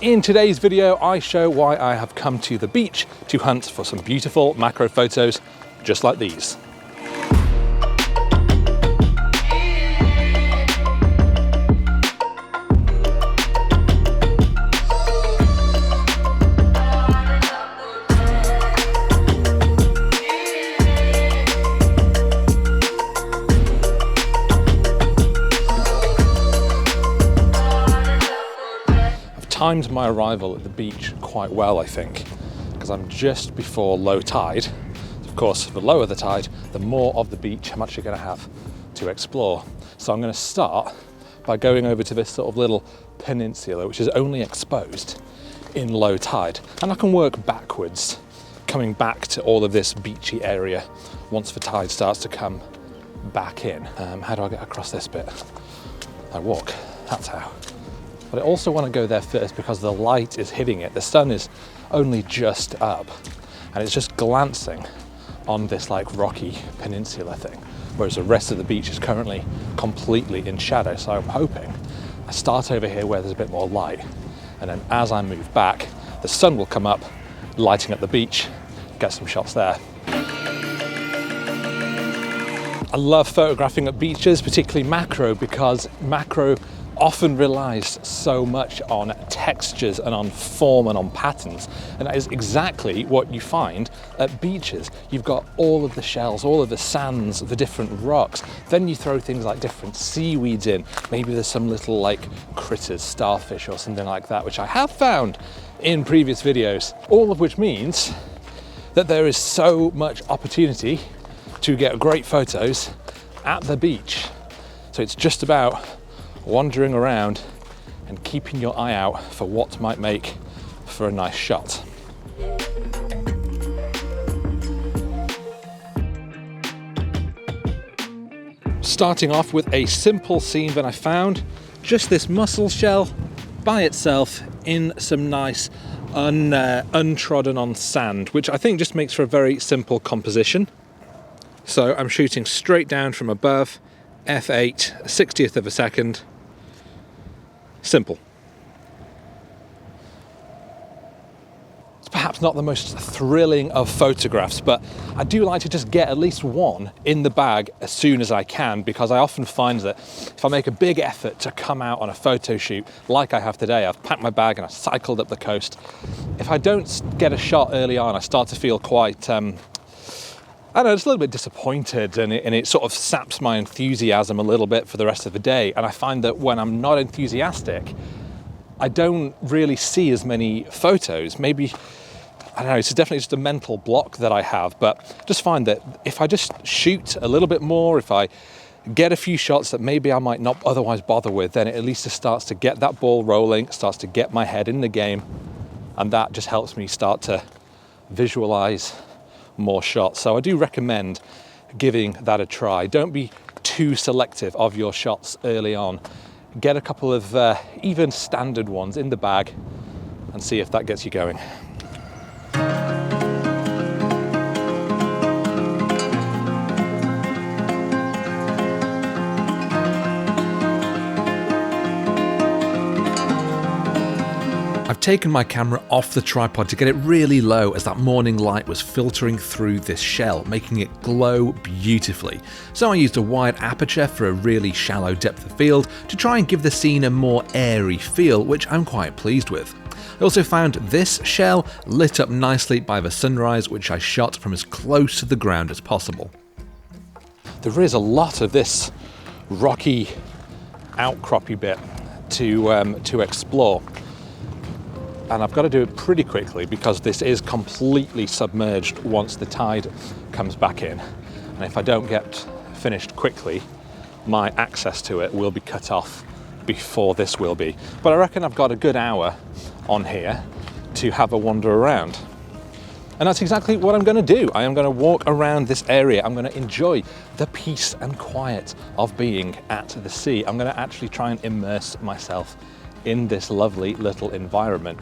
In today's video, I show why I have come to the beach to hunt for some beautiful macro photos just like these. Timed my arrival at the beach quite well, I think, because I'm just before low tide. Of course, the lower the tide, the more of the beach I'm actually going to have to explore. So I'm going to start by going over to this sort of little peninsula, which is only exposed in low tide. And I can work backwards, coming back to all of this beachy area once the tide starts to come back in. How do I get across this bit? I walk, that's how. But I also want to go there first because the light is hitting it. The sun is only just up and it's just glancing on this like rocky peninsula thing, whereas the rest of the beach is currently completely in shadow. So I'm hoping I start over here where there's a bit more light, and then as I move back, the sun will come up, lighting up the beach, get some shots there. I love photographing at beaches, particularly macro, because macro often relies so much on textures and on form and on patterns, and that is exactly what you find at beaches. You've got all of the shells, all of the sands, the different rocks, then you throw things like different seaweeds in. Maybe there's some little like critters, starfish or something like that, which I have found in previous videos, all of which means that there is so much opportunity to get great photos at the beach. So it's just about wandering around and keeping your eye out for what might make for a nice shot. Starting off with a simple scene that I found, just this mussel shell by itself in some nice untrodden on sand, which I think just makes for a very simple composition. So I'm shooting straight down from above, f8, 60th of a second. Simple. It's perhaps not the most thrilling of photographs, but I do like to just get at least one in the bag as soon as I can, because I often find that if I make a big effort to come out on a photo shoot like I have today, I've packed my bag and I've cycled up the coast. If I don't get a shot early on, I start to feel quite I don't know, just a little bit disappointed, and it sort of saps my enthusiasm a little bit for the rest of the day. And I find that when I'm not enthusiastic, I don't really see as many photos. Maybe, I don't know, it's definitely just a mental block that I have, but just find that if I just shoot a little bit more, if I get a few shots that maybe I might not otherwise bother with, then it at least just starts to get that ball rolling, starts to get my head in the game, and that just helps me start to visualize more shots. So I do recommend giving that a try. Don't be too selective of your shots early on. Get a couple of even standard ones in the bag and see if that gets you going. I've taken my camera off the tripod to get it really low as that morning light was filtering through this shell, making it glow beautifully. So I used a wide aperture for a really shallow depth of field to try and give the scene a more airy feel, which I'm quite pleased with. I also found this shell lit up nicely by the sunrise, which I shot from as close to the ground as possible. There is a lot of this rocky outcroppy bit to explore. And I've got to do it pretty quickly because this is completely submerged once the tide comes back in. And if I don't get finished quickly, my access to it will be cut off before this will be. But I reckon I've got a good hour on here to have a wander around. And that's exactly what I'm going to do. I am going to walk around this area. I'm going to enjoy the peace and quiet of being at the sea. I'm going to actually try and immerse myself in this lovely little environment.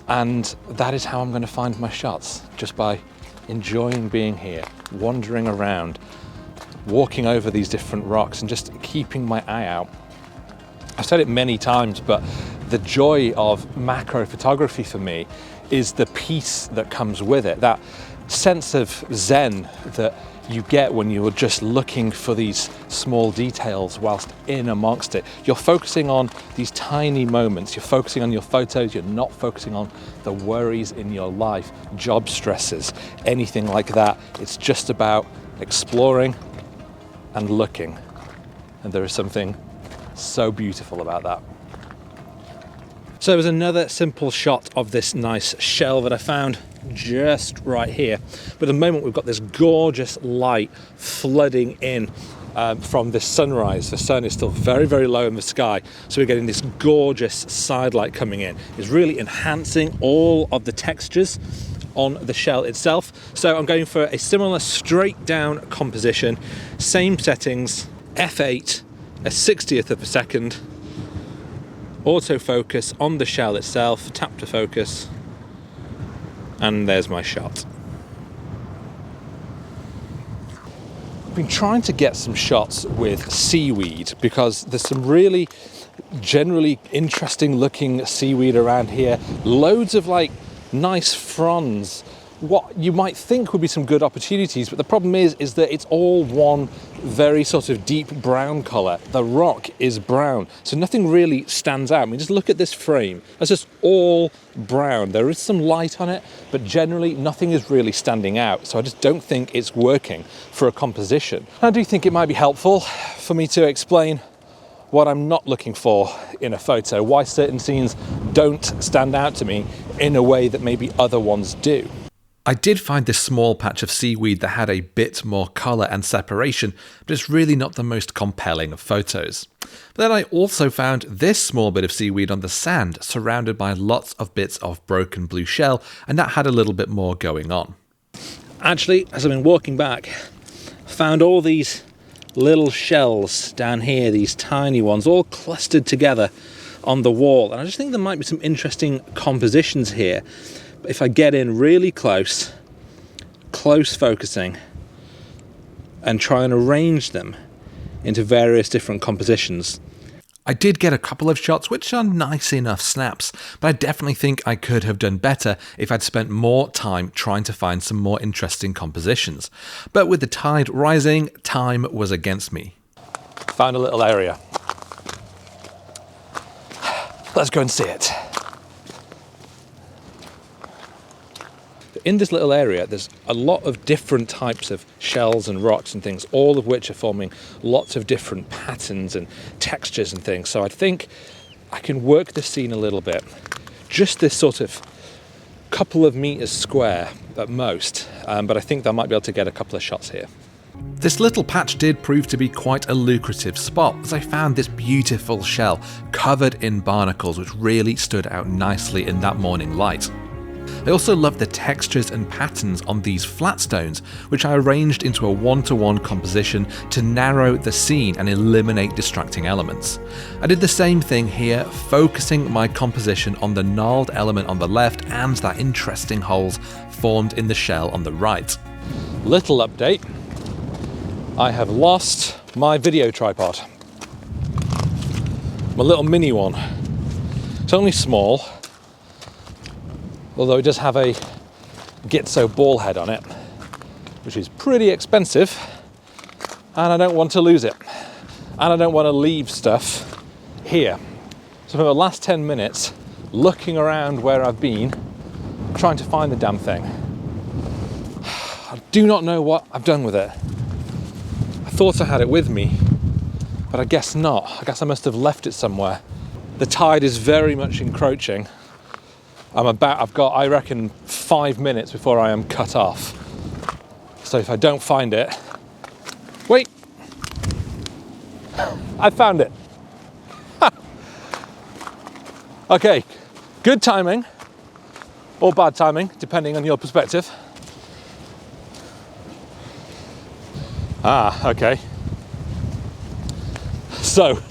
And that is how I'm going to find my shots, just by enjoying being here, wandering around, walking over these different rocks and just keeping my eye out. I've said it many times, but the joy of macro photography for me is the peace that comes with it, that sense of zen that you get when you're just looking for these small details whilst in amongst it. You're focusing on these tiny moments, you're focusing on your photos, you're not focusing on the worries in your life, job stresses, anything like that. It's just about exploring and looking. And there is something so beautiful about that. So there's another simple shot of this nice shell that I found just right here. But at the moment we've got this gorgeous light flooding in from this sunrise. The sun is still very, very low in the sky. So we're getting this gorgeous side light coming in. It's really enhancing all of the textures on the shell itself. So I'm going for a similar straight down composition, same settings, f8, a 60th of a second, autofocus on the shell itself, tap to focus, and there's my shot. I've been trying to get some shots with seaweed because there's some really generally interesting looking seaweed around here. Loads of like nice fronds, what you might think would be some good opportunities, but the problem is that it's all one very sort of deep brown color. The rock is brown, so nothing really stands out. I mean, just look at this frame. That's just all brown. There is some light on it, but generally nothing is really standing out. So I just don't think it's working for a composition. I do think it might be helpful for me to explain what I'm not looking for in a photo, why certain scenes don't stand out to me in a way that maybe other ones do. I did find this small patch of seaweed that had a bit more colour and separation, but it's really not the most compelling of photos. But then I also found this small bit of seaweed on the sand, surrounded by lots of bits of broken blue shell, and that had a little bit more going on. Actually, as I've been walking back, found all these little shells down here, these tiny ones, all clustered together on the wall, and I just think there might be some interesting compositions here. If I get in really close focusing, and try and arrange them into various different compositions. I did get a couple of shots which are nice enough snaps, but I definitely think I could have done better if I'd spent more time trying to find some more interesting compositions. But with the tide rising, time was against me. Found a little area. Let's go and see it. In this little area, there's a lot of different types of shells and rocks and things, all of which are forming lots of different patterns and textures and things. So I think I can work the scene a little bit. Just this sort of couple of meters square at most, but I think I might be able to get a couple of shots here. This little patch did prove to be quite a lucrative spot, as I found this beautiful shell covered in barnacles which really stood out nicely in that morning light. I also love the textures and patterns on these flat stones, which I arranged into a one-to-one composition to narrow the scene and eliminate distracting elements. I did the same thing here, focusing my composition on the gnarled element on the left and that interesting holes formed in the shell on the right. Little update, I have lost my video tripod. My little mini one. It's only small, although it does have a Gitzo ball head on it, which is pretty expensive, and I don't want to lose it. And I don't want to leave stuff here. So for the last 10 minutes, looking around where I've been, trying to find the damn thing. I do not know what I've done with it. I thought I had it with me, but I guess not. I guess I must have left it somewhere. The tide is very much encroaching. I've got, I reckon, 5 minutes before I am cut off. So if I don't find it, wait, I found it. Okay, good timing, or bad timing, depending on your perspective. Okay. So,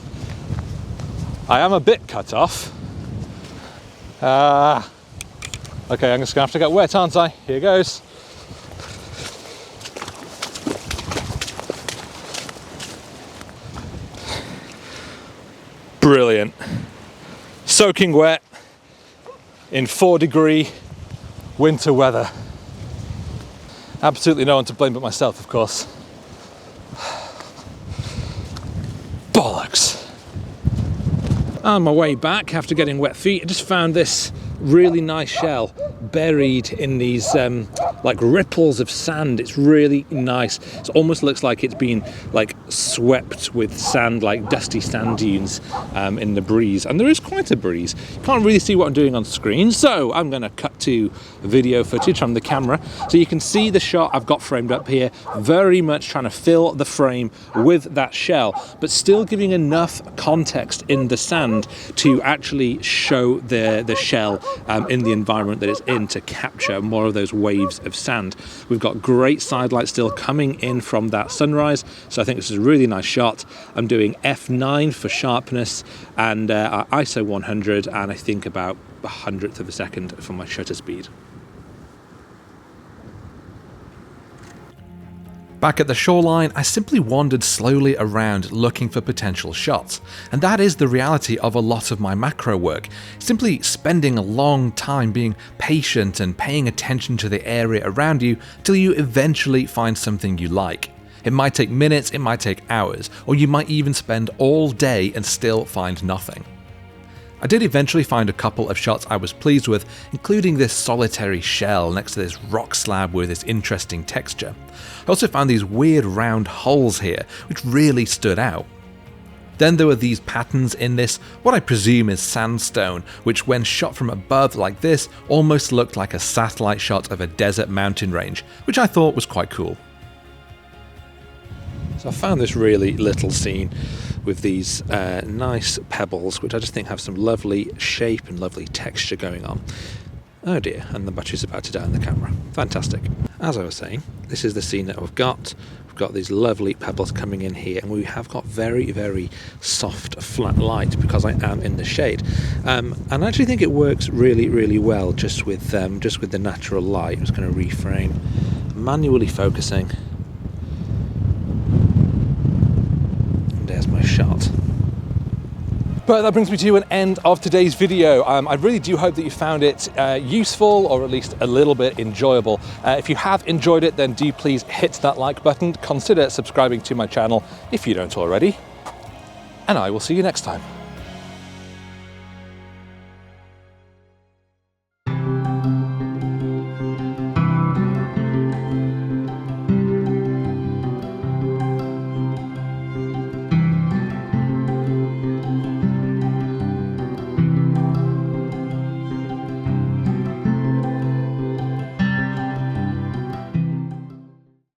I am a bit cut off. Okay, I'm just gonna have to get wet, aren't I? Here goes. Brilliant. So soaking wet in 4-degree winter weather. Absolutely no one to blame but myself, of course. Bollocks. On my way back, after getting wet feet, I just found this really nice shell buried in these like ripples of sand. It's really nice. It almost looks like it's been like swept with sand, like dusty sand dunes in the breeze, and there is quite a breeze. You can't really see what I'm doing on screen, so I'm going to cut to video footage from the camera so you can see the shot I've got framed up here, very much trying to fill the frame with that shell, but still giving enough context in the sand to actually show the shell in the environment that it's in, to capture more of those waves of sand. We've got great side light still coming in from that sunrise, so I think this is a really nice shot. I'm doing f9 for sharpness and ISO 100, and I think about 100th of a second for my shutter speed. Back at the shoreline, I simply wandered slowly around looking for potential shots, and that is the reality of a lot of my macro work, simply spending a long time being patient and paying attention to the area around you till you eventually find something you like. It might take minutes, it might take hours, or you might even spend all day and still find nothing. I did eventually find a couple of shots I was pleased with, including this solitary shell next to this rock slab with this interesting texture. I also found these weird round holes here, which really stood out. Then there were these patterns in this, what I presume is sandstone, which when shot from above like this, almost looked like a satellite shot of a desert mountain range, which I thought was quite cool. So I found this really little scene with these nice pebbles, which I just think have some lovely shape and lovely texture going on. Oh dear, and the battery's about to die on the camera. Fantastic. As I was saying, this is the scene that we've got. We've got these lovely pebbles coming in here, and we have got very, very soft, flat light because I am in the shade. And I actually think it works really, really well just with the natural light. I'm just going to reframe, manually focusing. There's my shot. But that brings me to an end of today's video. I really do hope that you found it useful, or at least a little bit enjoyable. If you have enjoyed it, then do please hit that like button. Consider subscribing to my channel if you don't already. And I will see you next time.